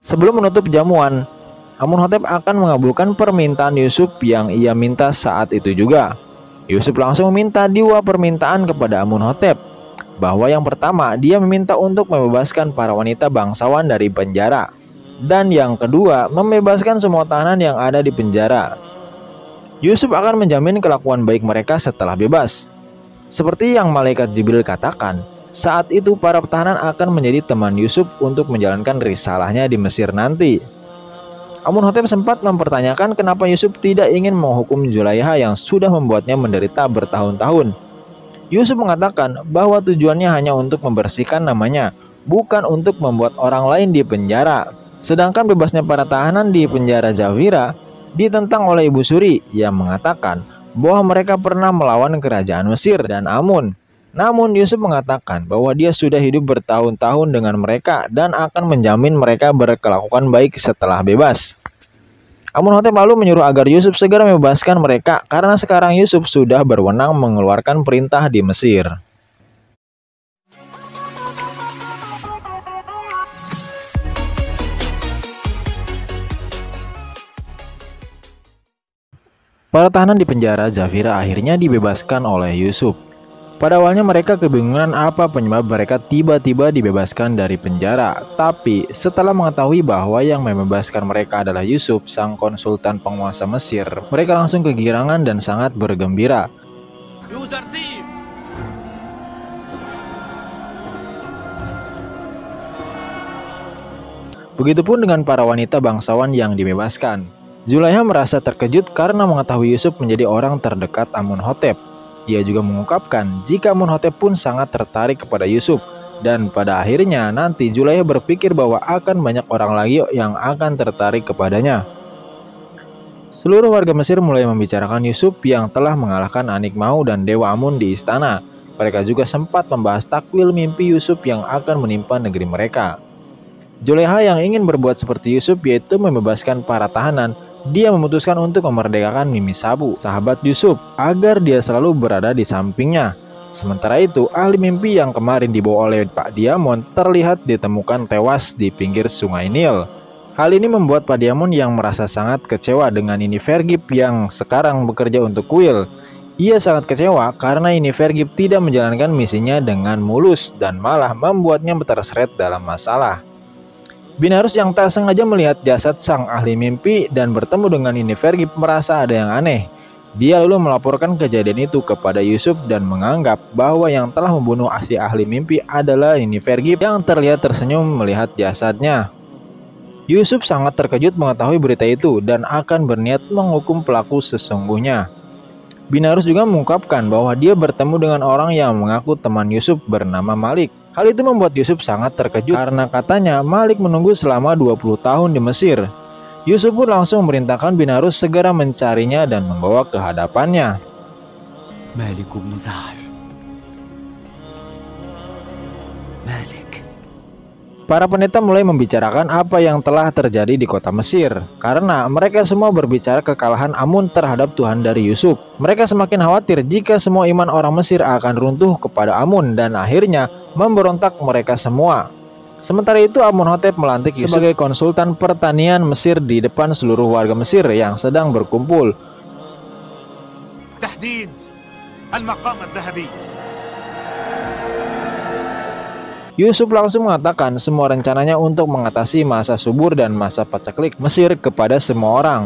Sebelum menutup jamuan, Amunhotep akan mengabulkan permintaan Yusuf yang ia minta saat itu juga. Yusuf langsung meminta dua permintaan kepada Amunhotep, bahwa yang pertama dia meminta untuk membebaskan para wanita bangsawan dari penjara, dan yang kedua membebaskan semua tahanan yang ada di penjara. Yusuf akan menjamin kelakuan baik mereka setelah bebas. Seperti yang malaikat Jibril katakan, saat itu para tahanan akan menjadi teman Yusuf untuk menjalankan risalahnya di Mesir nanti. Amunhotep sempat mempertanyakan kenapa Yusuf tidak ingin menghukum Zulaiha yang sudah membuatnya menderita bertahun-tahun. Yusuf mengatakan bahwa tujuannya hanya untuk membersihkan namanya, bukan untuk membuat orang lain di penjara. Sedangkan bebasnya para tahanan di penjara Zawira ditentang oleh Ibu Suri yang mengatakan bahwa mereka pernah melawan kerajaan Mesir dan Amun. Namun Yusuf mengatakan bahwa dia sudah hidup bertahun-tahun dengan mereka dan akan menjamin mereka berkelakuan baik setelah bebas. Amunhotep lalu menyuruh agar Yusuf segera membebaskan mereka karena sekarang Yusuf sudah berwenang mengeluarkan perintah di Mesir. Para tahanan di penjara Zawira akhirnya dibebaskan oleh Yusuf. Pada awalnya mereka kebingungan apa penyebab mereka tiba-tiba dibebaskan dari penjara. Tapi setelah mengetahui bahwa yang membebaskan mereka adalah Yusuf, sang konsultan penguasa Mesir, mereka langsung kegirangan dan sangat bergembira. Begitupun dengan para wanita bangsawan yang dibebaskan. Zulaiha merasa terkejut karena mengetahui Yusuf menjadi orang terdekat Amunhotep. Ia juga mengungkapkan jika Amunhotep pun sangat tertarik kepada Yusuf, dan pada akhirnya nanti Zulaiha berpikir bahwa akan banyak orang lagi yang akan tertarik kepadanya. Seluruh warga Mesir mulai membicarakan Yusuf yang telah mengalahkan Anik Mau dan Dewa Amun di istana. Mereka juga sempat membahas takwil mimpi Yusuf yang akan menimpa negeri mereka. Zulaiha yang ingin berbuat seperti Yusuf, yaitu membebaskan para tahanan. Dia memutuskan untuk memerdekakan Mimi Sabu, sahabat Yusuf, agar dia selalu berada di sampingnya. Sementara itu, ahli mimpi yang kemarin dibawa oleh Pak Diamond terlihat ditemukan tewas di pinggir sungai Nil. Hal ini membuat Pak Diamond yang merasa sangat kecewa dengan Yennefer Gip yang sekarang bekerja untuk kuil. Ia sangat kecewa karena Yennefer Gip tidak menjalankan misinya dengan mulus dan malah membuatnya terseret dalam masalah. Binarus yang tak sengaja melihat jasad sang ahli mimpi dan bertemu dengan Yennefer Gip merasa ada yang aneh. Dia lalu melaporkan kejadian itu kepada Yusuf dan menganggap bahwa yang telah membunuh si ahli mimpi adalah Yennefer Gip yang terlihat tersenyum melihat jasadnya. Yusuf sangat terkejut mengetahui berita itu dan akan berniat menghukum pelaku sesungguhnya. Binarus juga mengungkapkan bahwa dia bertemu dengan orang yang mengaku teman Yusuf bernama Malik. Hal itu membuat Yusuf sangat terkejut karena katanya Malik menunggu selama 20 tahun di Mesir. Yusuf pun langsung memerintahkan Binarus segera mencarinya dan membawa ke hadapannya. Malik bin Zahar. Malik. Para pendeta mulai membicarakan apa yang telah terjadi di kota Mesir, karena mereka semua berbicara kekalahan Amun terhadap Tuhan dari Yusuf. Mereka semakin khawatir jika semua iman orang Mesir akan runtuh kepada Amun dan akhirnya memberontak mereka semua. Sementara itu Amunhotep melantik Yusuf sebagai konsultan pertanian Mesir di depan seluruh warga Mesir yang sedang berkumpul. Tahdid al-maqam al-dhahabi. Yusuf langsung mengatakan semua rencananya untuk mengatasi masa subur dan masa paceklik Mesir kepada semua orang.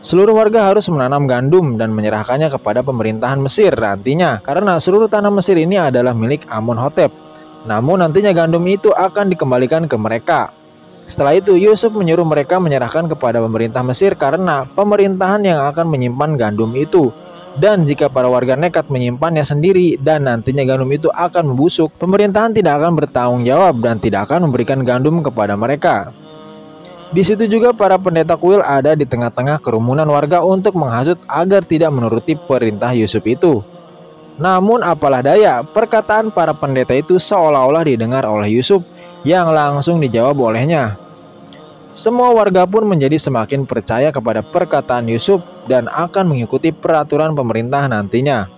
Seluruh warga harus menanam gandum dan menyerahkannya kepada pemerintahan Mesir nantinya, karena seluruh tanah Mesir ini adalah milik Amunhotep. Namun nantinya gandum itu akan dikembalikan ke mereka. Setelah itu Yusuf menyuruh mereka menyerahkan kepada pemerintah Mesir karena pemerintahan yang akan menyimpan gandum itu. Dan jika para warga nekat menyimpannya sendiri dan nantinya gandum itu akan membusuk, pemerintahan tidak akan bertanggung jawab dan tidak akan memberikan gandum kepada mereka. Di situ juga para pendeta kuil ada di tengah-tengah kerumunan warga untuk menghasut agar tidak menuruti perintah Yusuf itu. Namun apalah daya, perkataan para pendeta itu seolah-olah didengar oleh Yusuf yang langsung dijawab olehnya. Semua warga pun menjadi semakin percaya kepada perkataan Yusuf dan akan mengikuti peraturan pemerintah nantinya.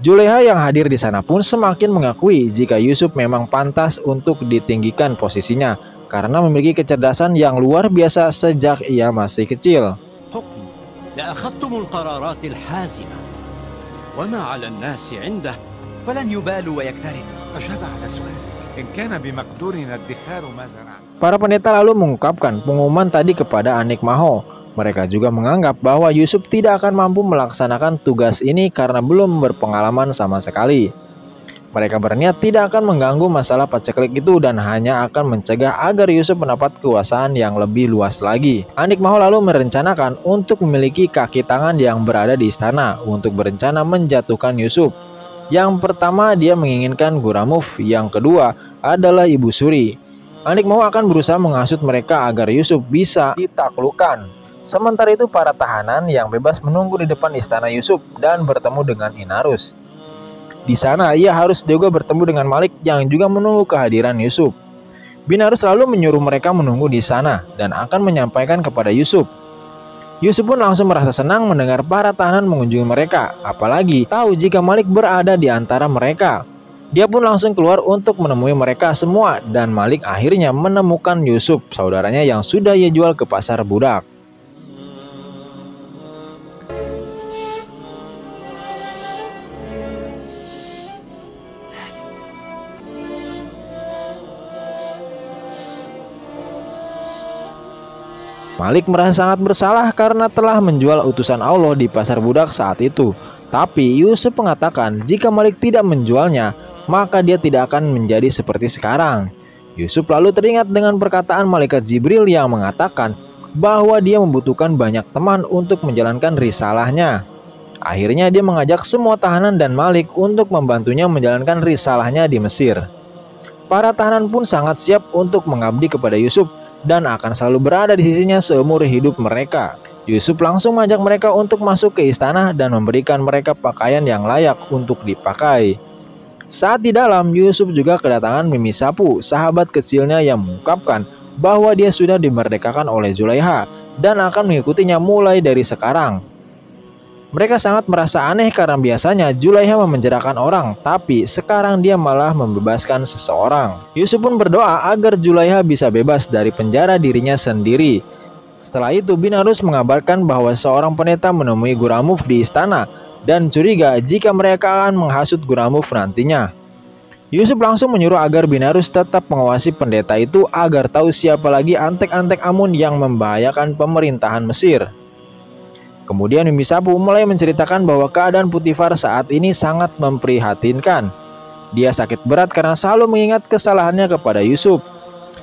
Zulaiha yang hadir di sana pun semakin mengakui jika Yusuf memang pantas untuk ditinggikan posisinya, karena memiliki kecerdasan yang luar biasa sejak ia masih kecil. حكم لأخذتم القرارات الحازمة وما على الناس عنده فلن يبالوا ويكترثوا. أجاب على سؤالك. إن كان بمقدورنا ادخار ما زرعنا. Para pendeta lalu mengungkapkan pengumuman tadi kepada Anik Maho. Mereka juga menganggap bahwa Yusuf tidak akan mampu melaksanakan tugas ini karena belum berpengalaman sama sekali. Mereka berniat tidak akan mengganggu masalah paceklik itu dan hanya akan mencegah agar Yusuf mendapat kekuasaan yang lebih luas lagi. Anik Maho lalu merencanakan untuk memiliki kaki tangan yang berada di istana untuk berencana menjatuhkan Yusuf. Yang pertama dia menginginkan Guramuf, yang kedua adalah Ibu Suri. Anik Maho akan berusaha menghasut mereka agar Yusuf bisa ditaklukkan. Sementara itu para tahanan yang bebas menunggu di depan istana Yusuf dan bertemu dengan Inarus. Di sana ia harus juga bertemu dengan Malik yang juga menunggu kehadiran Yusuf. Binarus lalu menyuruh mereka menunggu di sana dan akan menyampaikan kepada Yusuf. Yusuf pun langsung merasa senang mendengar para tahanan mengunjungi mereka, apalagi tahu jika Malik berada di antara mereka. Dia pun langsung keluar untuk menemui mereka semua dan Malik akhirnya menemukan Yusuf, saudaranya yang sudah ia jual ke pasar budak. Malik merasa sangat bersalah karena telah menjual utusan Allah di pasar budak saat itu. Tapi Yusuf mengatakan jika Malik tidak menjualnya, maka dia tidak akan menjadi seperti sekarang. Yusuf lalu teringat dengan perkataan malaikat Jibril yang mengatakan bahwa dia membutuhkan banyak teman untuk menjalankan risalahnya. Akhirnya dia mengajak semua tahanan dan Malik untuk membantunya menjalankan risalahnya di Mesir. Para tahanan pun sangat siap untuk mengabdi kepada Yusuf dan akan selalu berada di sisinya seumur hidup mereka. Yusuf langsung mengajak mereka untuk masuk ke istana dan memberikan mereka pakaian yang layak untuk dipakai. Saat di dalam, Yusuf juga kedatangan Mimi Sapu, sahabat kecilnya yang mengungkapkan bahwa dia sudah dimerdekakan oleh Zulaiha dan akan mengikutinya mulai dari sekarang. Mereka sangat merasa aneh karena biasanya Zulaiha memenjarakan orang, tapi sekarang dia malah membebaskan seseorang. Yusuf pun berdoa agar Zulaiha bisa bebas dari penjara dirinya sendiri. Setelah itu Binarus mengabarkan bahwa seorang pendeta menemui Guramuf di istana dan curiga jika mereka akan menghasut Guramuf nantinya. Yusuf langsung menyuruh agar Binarus tetap mengawasi pendeta itu agar tahu siapa lagi antek-antek Amun yang membahayakan pemerintahan Mesir. Kemudian Mimi Sapu mulai menceritakan bahwa keadaan Putifar saat ini sangat memprihatinkan. Dia sakit berat karena selalu mengingat kesalahannya kepada Yusuf.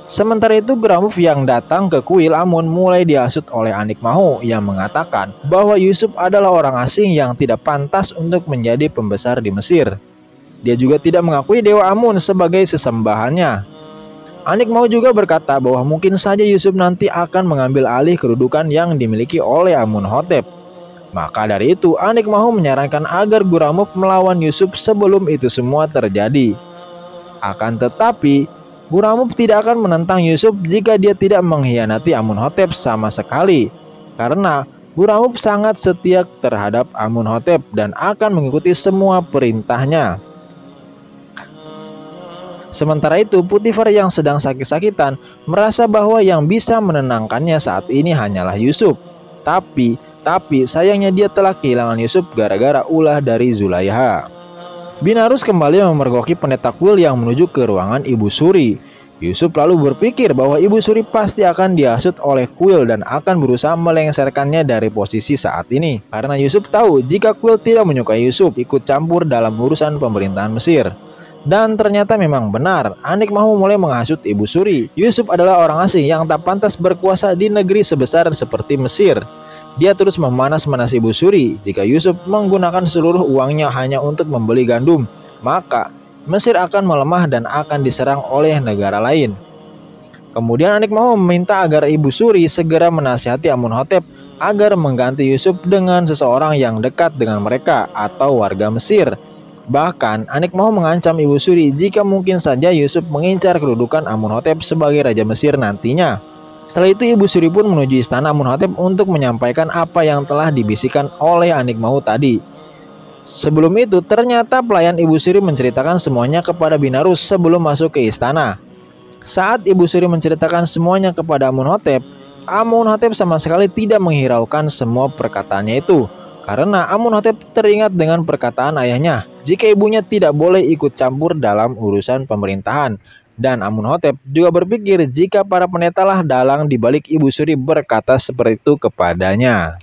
Sementara itu Guramuf yang datang ke kuil Amun mulai dihasut oleh Anik Maho yang mengatakan bahwa Yusuf adalah orang asing yang tidak pantas untuk menjadi pembesar di Mesir. Dia juga tidak mengakui Dewa Amun sebagai sesembahannya. Anik Maho juga berkata bahwa mungkin saja Yusuf nanti akan mengambil alih kedudukan yang dimiliki oleh Amunhotep. Maka dari itu Anik Maho menyarankan agar Guramuf melawan Yusuf sebelum itu semua terjadi. Akan tetapi Guramuf tidak akan menentang Yusuf jika dia tidak mengkhianati Amunhotep sama sekali. Karena Guramuf sangat setia terhadap Amunhotep dan akan mengikuti semua perintahnya. Sementara itu Putifar yang sedang sakit-sakitan merasa bahwa yang bisa menenangkannya saat ini hanyalah Yusuf. Tapi sayangnya dia telah kehilangan Yusuf gara-gara ulah dari Zulaiha. Binarus kembali memergoki pendeta kuil yang menuju ke ruangan Ibu Suri. Yusuf lalu berpikir bahwa Ibu Suri pasti akan dihasut oleh kuil dan akan berusaha melengsarkannya dari posisi saat ini. Karena Yusuf tahu jika kuil tidak menyukai Yusuf ikut campur dalam urusan pemerintahan Mesir. Dan ternyata memang benar, Anik Maho mulai menghasut Ibu Suri. Yusuf adalah orang asing yang tak pantas berkuasa di negeri sebesar seperti Mesir. Dia terus memanas-manas Ibu Suri. Jika Yusuf menggunakan seluruh uangnya hanya untuk membeli gandum, maka Mesir akan melemah dan akan diserang oleh negara lain. Kemudian Anik Maho meminta agar Ibu Suri segera menasihati Amunhotep agar mengganti Yusuf dengan seseorang yang dekat dengan mereka atau warga Mesir. Bahkan Anik Maho mengancam Ibu Suri jika mungkin saja Yusuf mengincar kedudukan Amunhotep sebagai Raja Mesir nantinya. Setelah itu Ibu Suri pun menuju istana Amunhotep untuk menyampaikan apa yang telah dibisikkan oleh Anik Maho tadi. Sebelum itu ternyata pelayan Ibu Suri menceritakan semuanya kepada Binarus sebelum masuk ke istana. Saat Ibu Suri menceritakan semuanya kepada Amunhotep sama sekali tidak menghiraukan semua perkataannya itu. Karena Amunhotep teringat dengan perkataan ayahnya, jika ibunya tidak boleh ikut campur dalam urusan pemerintahan. Dan Amunhotep juga berpikir jika para pendetalah dalang di balik Ibu Suri berkata seperti itu kepadanya.